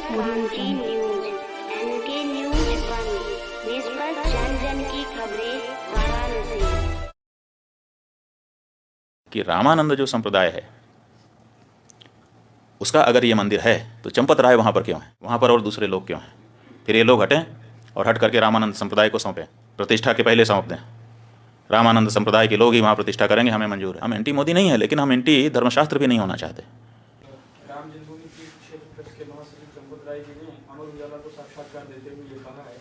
Kanchi news, N K news बंद, निष्पक्ष जन जन की खबरें वाराणसी। कि रामानंद जो संप्रदाय है उसका अगर ये मंदिर है तो चंपत राय वहाँ पर क्यों है, वहाँ पर और दूसरे लोग क्यों हैं? फिर ये लोग हटें और हट करके रामानंद संप्रदाय को सौंपें, प्रतिष्ठा के पहले सौंप दें। रामानंद संप्रदाय के लोग ही वहाँ प्रतिष्ठा करेंगे, हमें मंजूर है। हम एंटी मोदी नहीं है, लेकिन हम एंटी धर्मशास्त्र भी नहीं होना चाहते। राम जन्मभूमि तीर्थ क्षेत्र ट्रस्ट के महासचिव चंपत राय जी ने अमर उजाला को साक्षात्कार देते हुए ये कहा है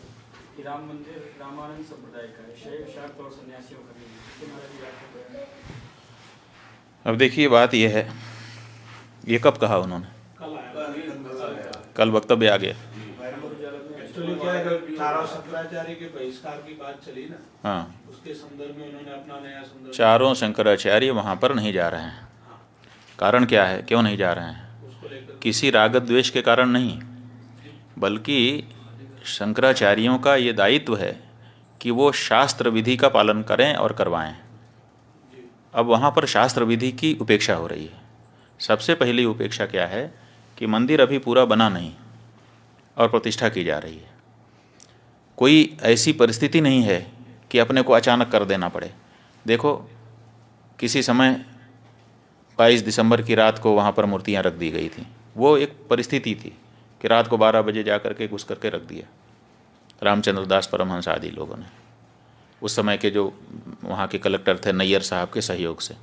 कि राम मंदिर रामानंद संप्रदाय का है, शैव शाक्त और सन्यासियों का नहीं है। इसके हमारा व्याख्या है। अब देखिए, बात यह है, ये कब कहा उन्होंने? कल वक्तव्य आ गया। एक्चुअली क्या है, चारों शंकराचार्य के बहिष्कार की बात चली ना, हाँ, उसके संदर्भ में उन्होंने अपना नया संदर्भ। चारों शंकराचार्य वहाँ पर नहीं जा रहे हैं। कारण क्या है, क्यों नहीं जा रहे हैं? किसी राग द्वेष के कारण नहीं, बल्कि शंकराचार्यों का ये दायित्व है कि वो शास्त्र विधि का पालन करें और करवाएं। अब वहाँ पर शास्त्र विधि की उपेक्षा हो रही है। सबसे पहली उपेक्षा क्या है कि मंदिर अभी पूरा बना नहीं और प्रतिष्ठा की जा रही है। कोई ऐसी परिस्थिति नहीं है कि अपने को अचानक कर देना पड़े। देखो, किसी समय 22 दिसंबर की रात को वहाँ पर मूर्तियाँ रख दी गई थी। वो एक परिस्थिति थी कि रात को 12 बजे जा करके घुस करके रख दिया रामचंद्र दास परमहंस आदि लोगों ने, उस समय के जो वहाँ के कलेक्टर थे नैयर साहब के सहयोग से।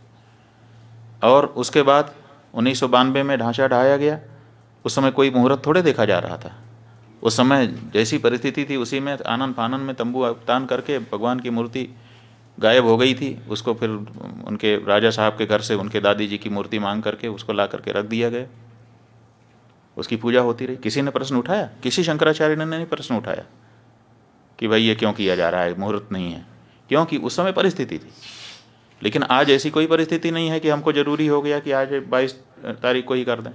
और उसके बाद 1992 में ढांचा ढाया गया। उस समय कोई मुहूर्त थोड़े देखा जा रहा था। उस समय जैसी परिस्थिति थी उसी में आनन फानन में तंबू तान करके भगवान की मूर्ति गायब हो गई थी। उसको फिर उनके राजा साहब के घर से उनके दादी जी की मूर्ति मांग करके उसको ला करके रख दिया गया। उसकी पूजा होती रही। किसी ने प्रश्न उठाया? किसी शंकराचार्य ने नहीं प्रश्न उठाया कि भाई ये क्यों किया जा रहा है, मुहूर्त नहीं है। क्योंकि उस समय परिस्थिति थी। लेकिन आज ऐसी कोई परिस्थिति नहीं है कि हमको ज़रूरी हो गया कि आज 22 तारीख को ही कर दें।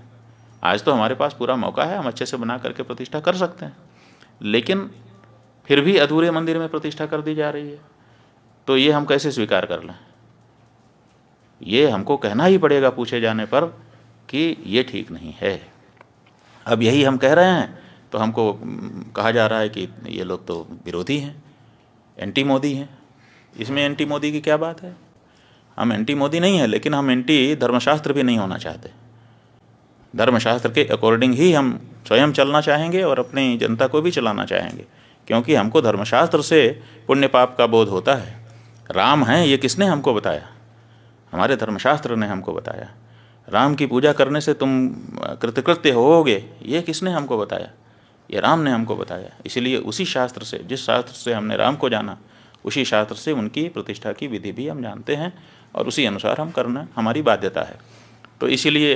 आज तो हमारे पास पूरा मौका है, हम अच्छे से बना करके प्रतिष्ठा कर सकते हैं। लेकिन फिर भी अधूरे मंदिर में प्रतिष्ठा कर दी जा रही है, तो ये हम कैसे स्वीकार कर लें? ये हमको कहना ही पड़ेगा पूछे जाने पर कि ये ठीक नहीं है। अब यही हम कह रहे हैं तो हमको कहा जा रहा है कि ये लोग तो विरोधी हैं, एंटी मोदी हैं। इसमें एंटी मोदी की क्या बात है? हम एंटी मोदी नहीं है, लेकिन हम एंटी धर्मशास्त्र भी नहीं होना चाहते। धर्मशास्त्र के अकॉर्डिंग ही हम स्वयं चलना चाहेंगे और अपनी जनता को भी चलाना चाहेंगे, क्योंकि हमको धर्मशास्त्र से पुण्य पाप का बोध होता है। राम हैं ये किसने हमको बताया? हमारे धर्मशास्त्र ने हमको बताया। राम की पूजा करने से तुम कृतकृत्य होोगे, ये किसने हमको बताया? ये राम ने हमको बताया। इसलिए उसी शास्त्र से, जिस शास्त्र से हमने राम को जाना, उसी शास्त्र से उनकी प्रतिष्ठा की विधि भी हम जानते हैं और उसी अनुसार हम करना हमारी बाध्यता है। तो इसीलिए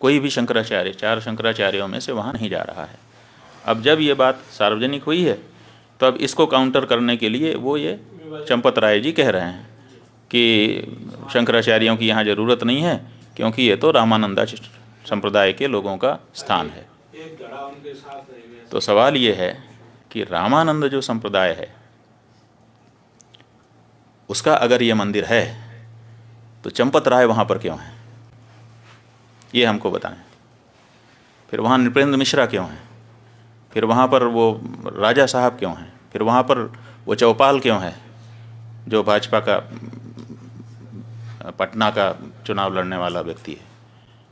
कोई भी शंकराचार्य, 4 शंकराचार्यों में से वहाँ नहीं जा रहा है। अब जब ये बात सार्वजनिक हुई है तो अब इसको काउंटर करने के लिए वो ये चंपत राय जी कह रहे हैं कि शंकराचार्यों की यहाँ ज़रूरत नहीं है, क्योंकि ये तो रामानंदा संप्रदाय के लोगों का स्थान है। तो सवाल ये है कि रामानंद जो संप्रदाय है उसका अगर ये मंदिर है तो चंपत राय वहाँ पर क्यों है, ये हमको बताएं। फिर वहाँ नृपेंद्र मिश्रा क्यों हैं? फिर वहाँ पर वो राजा साहब क्यों हैं? फिर वहाँ पर वो चौपाल क्यों है जो भाजपा का पटना का चुनाव लड़ने वाला व्यक्ति है?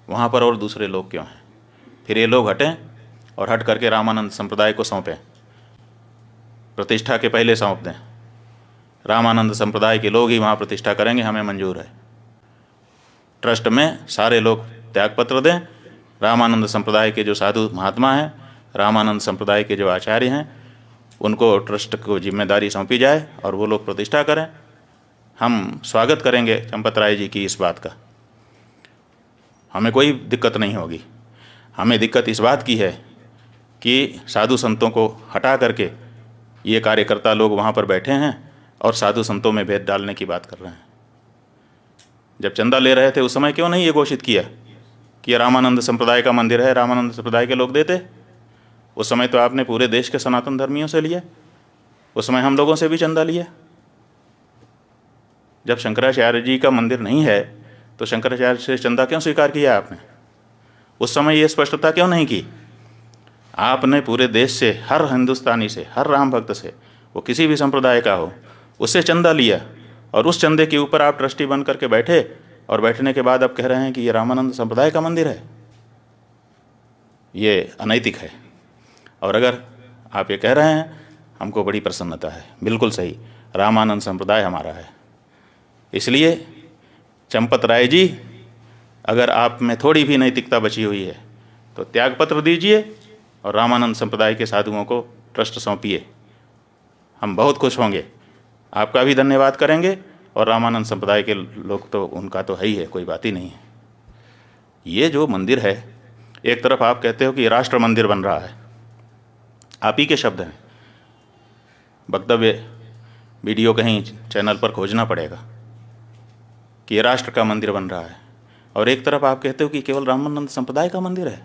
वहाँ पर और दूसरे लोग क्यों हैं? फिर ये लोग हटें और हट करके रामानंद संप्रदाय को सौंपें, प्रतिष्ठा के पहले सौंप दें। रामानंद संप्रदाय के लोग ही वहाँ प्रतिष्ठा करेंगे, हमें मंजूर है। ट्रस्ट में सारे लोग त्यागपत्र दें। रामानंद संप्रदाय के जो साधु महात्मा हैं, रामानंद संप्रदाय के जो आचार्य हैं, उनको ट्रस्ट को जिम्मेदारी सौंपी जाए और वो लोग प्रतिष्ठा करें। हम स्वागत करेंगे चंपत राय जी की इस बात का, हमें कोई दिक्कत नहीं होगी। हमें दिक्कत इस बात की है कि साधु संतों को हटा करके ये कार्यकर्ता लोग वहाँ पर बैठे हैं और साधु संतों में भेद डालने की बात कर रहे हैं। जब चंदा ले रहे थे उस समय क्यों नहीं ये घोषित किया कि ये रामानंद संप्रदाय का मंदिर है, रामानंद संप्रदाय के लोग देते? उस समय तो आपने पूरे देश के सनातन धर्मियों से लिया, उस समय हम लोगों से भी चंदा लिया। जब शंकराचार्य जी का मंदिर नहीं है तो शंकराचार्य से चंदा क्यों स्वीकार किया आपने? उस समय ये स्पष्टता क्यों नहीं की? आपने पूरे देश से, हर हिंदुस्तानी से, हर राम भक्त से, वो किसी भी संप्रदाय का हो, उससे चंदा लिया और उस चंदे के ऊपर आप ट्रस्टी बन करके बैठे और बैठने के बाद आप कह रहे हैं कि ये रामानंद संप्रदाय का मंदिर है। ये अनैतिक है। और अगर आप ये कह रहे हैं हमको बड़ी प्रसन्नता है, बिल्कुल सही, रामानंद संप्रदाय हमारा है। इसलिए चंपत राय जी, अगर आप में थोड़ी भी नैतिकता बची हुई है तो त्यागपत्र दीजिए और रामानंद संप्रदाय के साधुओं को ट्रस्ट सौंपिए। हम बहुत खुश होंगे, आपका भी धन्यवाद करेंगे और रामानंद संप्रदाय के लोग तो उनका तो है ही है, कोई बात ही नहीं है। ये जो मंदिर है, एक तरफ आप कहते हो कि राष्ट्र मंदिर बन रहा है, आप ही के शब्द हैं, वक्तव्य वीडियो कहीं चैनल पर खोजना पड़ेगा कि ये राष्ट्र का मंदिर बन रहा है, और एक तरफ आप कहते हो कि केवल रामानंद संप्रदाय का मंदिर है।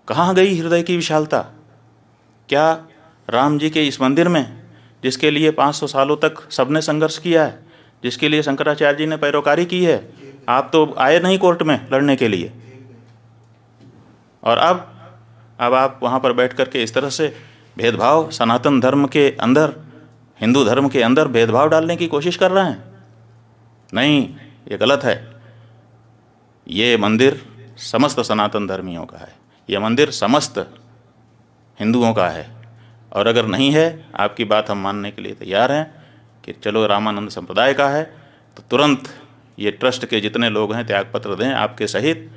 कहाँ गई हृदय की विशालता? क्या राम जी के इस मंदिर में, जिसके लिए 500 सालों तक सबने संघर्ष किया है, जिसके लिए शंकराचार्य जी ने पैरोकारी की है, आप तो आए नहीं कोर्ट में लड़ने के लिए, और अब आप वहाँ पर बैठ कर के इस तरह से भेदभाव, सनातन धर्म के अंदर, हिंदू धर्म के अंदर भेदभाव डालने की कोशिश कर रहे हैं। नहीं, ये गलत है। ये मंदिर समस्त सनातन धर्मियों का है, ये मंदिर समस्त हिंदुओं का है। और अगर नहीं है, आपकी बात हम मानने के लिए तैयार हैं कि चलो रामानंद संप्रदाय का है, तो तुरंत ये ट्रस्ट के जितने लोग हैं त्यागपत्र दें आपके सहित,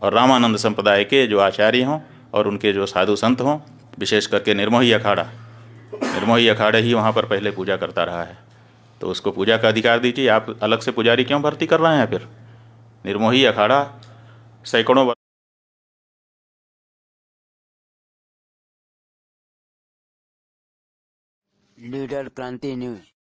और रामानंद संप्रदाय के जो आचार्य हों और उनके जो साधु संत हों, विशेष करके निर्मोही अखाड़ा ही वहाँ पर पहले पूजा करता रहा है, तो उसको पूजा का अधिकार दीजिए। आप अलग से पुजारी क्यों भर्ती कर रहे हैं? फिर निर्मोही अखाड़ा सैकड़ों लीडर क्रांति न्यूज।